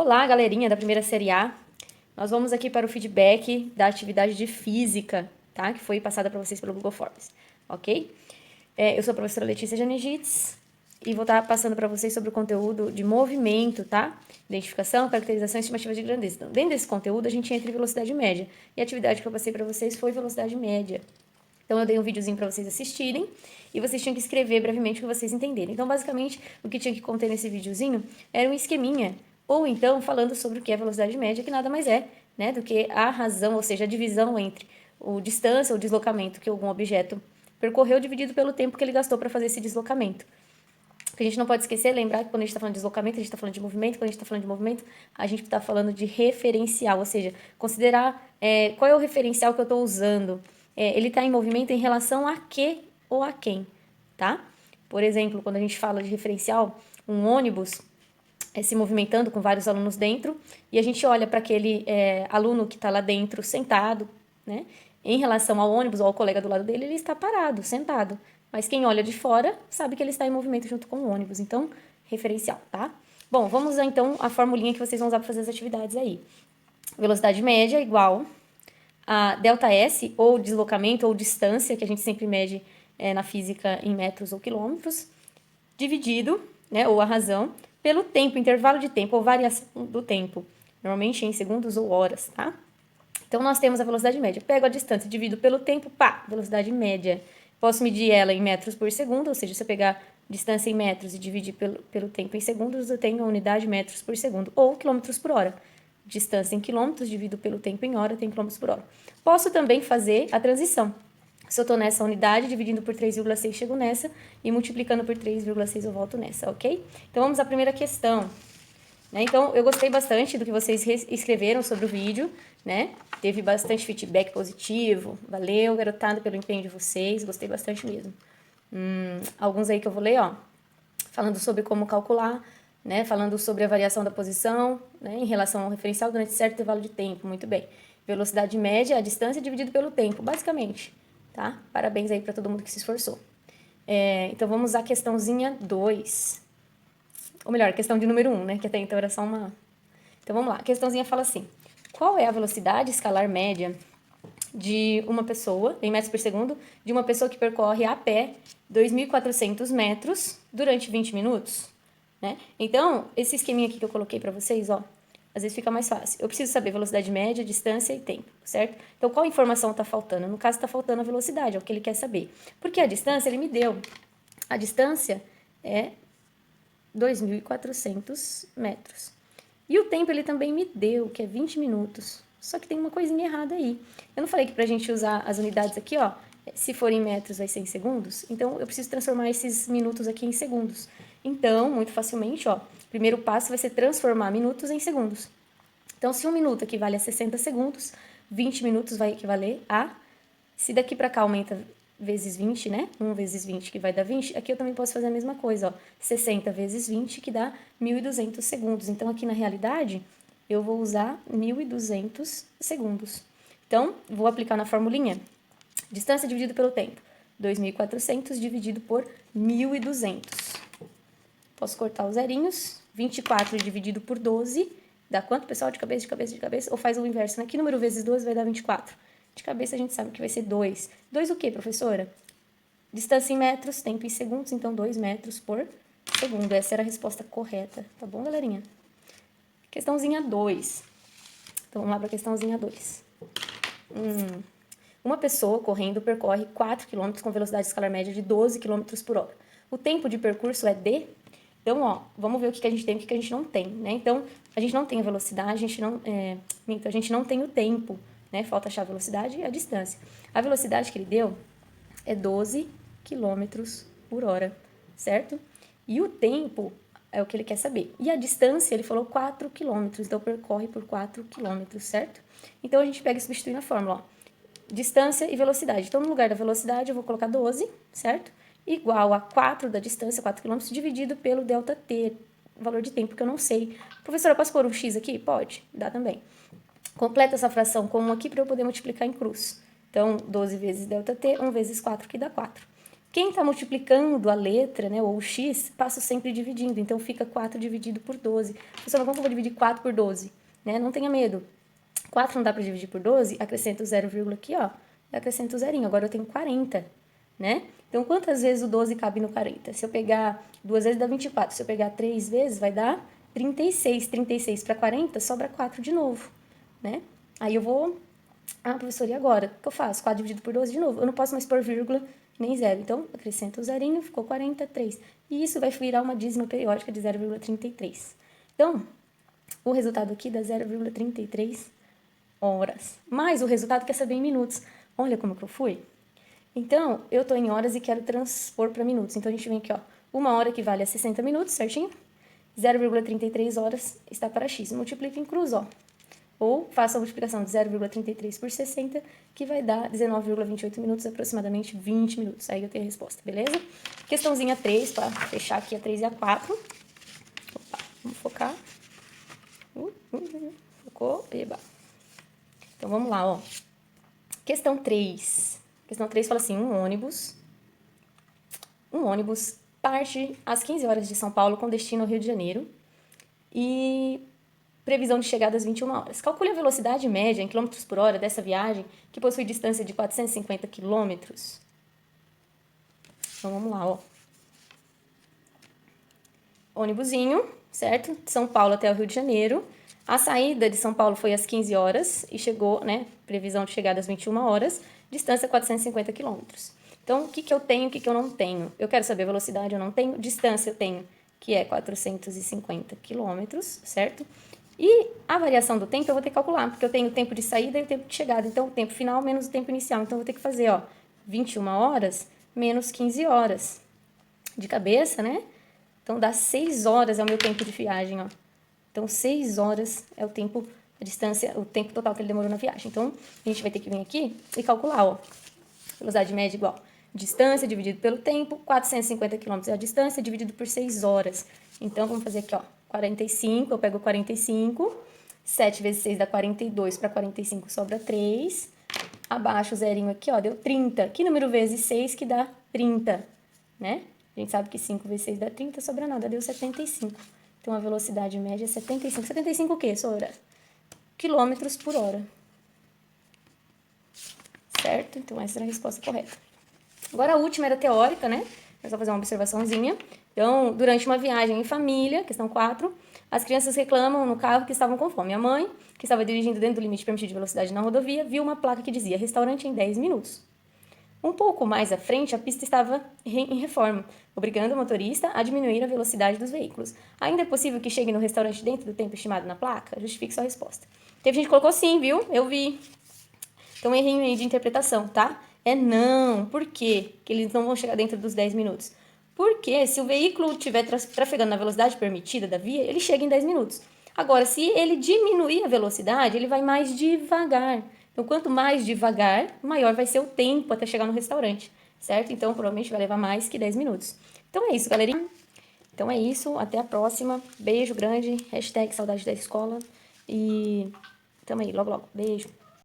Olá, galerinha da primeira série A. Nós vamos aqui para o feedback da atividade de física, tá? Que foi passada para vocês pelo Google Forms, ok? Eu sou a professora Letícia Janegitz e vou estar passando para vocês sobre o conteúdo de movimento, tá? Identificação, caracterização e estimativa de grandeza. Então, dentro desse conteúdo, a gente entra em velocidade média. E a atividade que eu passei para vocês foi velocidade média. Então, eu dei um videozinho para vocês assistirem e vocês tinham que escrever brevemente o que vocês entenderem. Então, basicamente, o que tinha que conter nesse videozinho era um esqueminha, ou então falando sobre o que é velocidade média, que nada mais é, né, do que a razão, ou seja, a divisão entre o distância ou deslocamento que algum objeto percorreu dividido pelo tempo que ele gastou para fazer esse deslocamento. O que a gente não pode esquecer, lembrar que quando a gente está falando de deslocamento, a gente está falando de movimento. Quando a gente está falando de movimento, a gente está falando de referencial, ou seja, considerar qual é o referencial que eu estou usando. Ele está em movimento em relação a que ou a quem, tá? Por exemplo, quando a gente fala de referencial, um ônibus se movimentando com vários alunos dentro, e a gente olha para aquele aluno que está lá dentro sentado, né? Em relação ao ônibus ou ao colega do lado dele, ele está parado, sentado. Mas quem olha de fora sabe que ele está em movimento junto com o ônibus. Então, referencial, tá? Bom, vamos usar então a formulinha que vocês vão usar para fazer as atividades aí. Velocidade média igual a ΔS, ou deslocamento, ou distância, que a gente sempre mede na física em metros ou quilômetros, dividido, né, ou a razão, pelo tempo, intervalo de tempo, ou variação do tempo, normalmente em segundos ou horas, tá? Então, nós temos a velocidade média. Pego a distância, divido pelo tempo, pá, velocidade média. Posso medir ela em metros por segundo, ou seja, se eu pegar distância em metros e dividir pelo tempo em segundos, eu tenho a unidade metros por segundo, ou quilômetros por hora. Distância em quilômetros, divido pelo tempo em hora, tem quilômetros por hora. Posso também fazer a transição. Se eu estou nessa unidade, dividindo por 3,6, chego nessa, e multiplicando por 3,6 eu volto nessa, ok? Então, vamos à primeira questão. Então, eu gostei bastante do que vocês escreveram sobre o vídeo, né? Teve bastante feedback positivo. Valeu, garotada, pelo empenho de vocês. Gostei bastante mesmo. Alguns aí que eu vou ler, ó. Falando sobre como calcular, né? Falando sobre a variação da posição, né? Em relação ao referencial durante certo intervalo de tempo. Muito bem. Velocidade média, a distância dividido pelo tempo, basicamente. Tá? Parabéns aí para todo mundo que se esforçou. Então, vamos à questãozinha 2. Ou melhor, questão de número 1, né? Que até então era só uma... Então, vamos lá. A questãozinha fala assim. Qual é a velocidade escalar média de uma pessoa, em metros por segundo, de uma pessoa que percorre a pé 2.400 metros durante 20 minutos? Né? Então, esse esqueminha aqui que eu coloquei para vocês, ó, às vezes fica mais fácil. Eu preciso saber velocidade média, distância e tempo, certo? Então, qual informação está faltando? No caso, está faltando a velocidade, é o que ele quer saber. Porque a distância, ele me deu. A distância é 2.400 metros. E o tempo ele também me deu, que é 20 minutos. Só que tem uma coisinha errada aí. Eu não falei que pra gente usar as unidades aqui, ó, se for em metros vai ser em segundos? Então, eu preciso transformar esses minutos aqui em segundos. Então, muito facilmente, ó, o primeiro passo vai ser transformar minutos em segundos. Então, se um minuto equivale a 60 segundos, 20 minutos vai equivaler a... Se daqui pra cá aumenta vezes 20, né? 1 vezes 20, que vai dar 20. Aqui eu também posso fazer a mesma coisa, ó. 60 vezes 20, que dá 1.200 segundos. Então, aqui na realidade, eu vou usar 1.200 segundos. Então, vou aplicar na formulinha. Distância dividido pelo tempo. 2.400 dividido por 1.200. Posso cortar os zerinhos. 24 dividido por 12. Dá quanto, pessoal? De cabeça, de cabeça, de cabeça? Ou faz o inverso, né? Que número vezes 12 vai dar 24? De cabeça a gente sabe que vai ser 2. 2 o quê, professora? Distância em metros, tempo em segundos, então 2 metros por segundo. Essa era a resposta correta, tá bom, galerinha? Questãozinha 2. Então, vamos lá para a questãozinha 2. Uma pessoa correndo percorre 4 km com velocidade escalar média de 12 km por hora. O tempo de percurso é d. Então, ó, vamos ver o que a gente tem e o que a gente não tem, né? Então, a gente não tem a velocidade, a gente não tem o tempo, né? Falta achar a velocidade e a distância. A velocidade que ele deu é 12 km por hora, certo? E o tempo é o que ele quer saber. E a distância, ele falou 4 km, então percorre por 4 km, certo? Então, a gente pega e substitui na fórmula, ó. Distância e velocidade. Então, no lugar da velocidade, eu vou colocar 12, certo? Igual a 4 da distância, 4 km, dividido pelo ΔT, valor de tempo que eu não sei. Professora, eu posso pôr um x aqui? Pode, dá também. Completa essa fração com 1 aqui para eu poder multiplicar em cruz. Então, 12 vezes ΔT, 1 vezes 4, que dá 4. Quem está multiplicando a letra, né, ou o x, passo sempre dividindo. Então, fica 4 dividido por 12. Professora, como que eu vou dividir 4 por 12? Né? Não tenha medo. 4 não dá para dividir por 12, acrescento o 0, aqui, ó. Acrescento o zerinho. Agora eu tenho 40, né? Então, quantas vezes o 12 cabe no 40? Se eu pegar 2 vezes, dá 24. Se eu pegar 3 vezes, vai dar 36. 36 para 40, sobra 4 de novo, né? Aí eu vou... Ah, professora, e agora? O que eu faço? 4 dividido por 12 de novo. Eu não posso mais pôr vírgula nem zero. Então, acrescento o zerinho, ficou 43. E isso vai virar uma dízima periódica de 0,33. Então, o resultado aqui dá 0,33 horas. Mas o resultado quer saber em minutos. Olha como que eu fui. Então, eu estou em horas e quero transpor para minutos. Então, a gente vem aqui, ó. 1 hora equivale a 60 minutos, certinho? 0,33 horas está para x. Multiplica em cruz, ó. Ou faça a multiplicação de 0,33 por 60, que vai dar 19,28 minutos, aproximadamente 20 minutos. Aí eu tenho a resposta, beleza? Questãozinha 3, para fechar aqui a 3 e a 4. Opa, vamos focar. Focou, eba. Então, vamos lá, ó. Questão 3. Questão 3 fala assim, um ônibus parte às 15 horas de São Paulo com destino ao Rio de Janeiro e previsão de chegada às 21 horas. Calcule a velocidade média em quilômetros por hora dessa viagem, que possui distância de 450 quilômetros. Então, vamos lá, ó. Ônibusinho, certo? De São Paulo até o Rio de Janeiro. A saída de São Paulo foi às 15 horas e chegou, né? Previsão de chegada às 21 horas. Distância 450 quilômetros. Então, o que eu tenho e o que eu não tenho? Eu quero saber velocidade, eu não tenho. Distância eu tenho, que é 450 quilômetros, certo? E a variação do tempo eu vou ter que calcular, porque eu tenho o tempo de saída e o tempo de chegada. Então, o tempo final menos o tempo inicial. Então, eu vou ter que fazer, ó, 21 horas menos 15 horas. De cabeça, né? Então, dá 6 horas é o meu tempo de viagem, ó. Então, 6 horas é o tempo, a distância, o tempo total que ele demorou na viagem. Então, a gente vai ter que vir aqui e calcular, ó. Velocidade média igual distância dividido pelo tempo, 450 km é a distância, dividido por 6 horas. Então, vamos fazer aqui, ó, 45, eu pego 45, 7 vezes 6 dá 42, para 45 sobra 3, abaixo o zerinho aqui, ó, deu 30. Que número vezes 6 que dá 30, né? A gente sabe que 5 vezes 6 dá 30, sobra nada, deu 75. Então, a velocidade média é 75. 75 o quê, Sora? Quilômetros por hora. Certo? Então, essa era a resposta correta. Agora, a última era teórica, né? É só fazer uma observaçãozinha. Então, durante uma viagem em família, questão 4, as crianças reclamam no carro que estavam com fome. A mãe, que estava dirigindo dentro do limite permitido de velocidade na rodovia, viu uma placa que dizia restaurante em 10 minutos. Um pouco mais à frente, a pista estava em reforma, obrigando o motorista a diminuir a velocidade dos veículos. Ainda é possível que chegue no restaurante dentro do tempo estimado na placa? Justifique sua resposta. Teve gente que colocou sim, viu? Eu vi. Então, errinho aí de interpretação, tá? É não. Por quê? Que eles não vão chegar dentro dos 10 minutos? Porque se o veículo estiver trafegando na velocidade permitida da via, ele chega em 10 minutos. Agora, se ele diminuir a velocidade, ele vai mais devagar. Então, quanto mais devagar, maior vai ser o tempo até chegar no restaurante, certo? Então, provavelmente vai levar mais que 10 minutos. Então, é isso, galerinha. Então, é isso. Até a próxima. Beijo grande. #saudade da escola. E tamo aí, logo, logo. Beijo.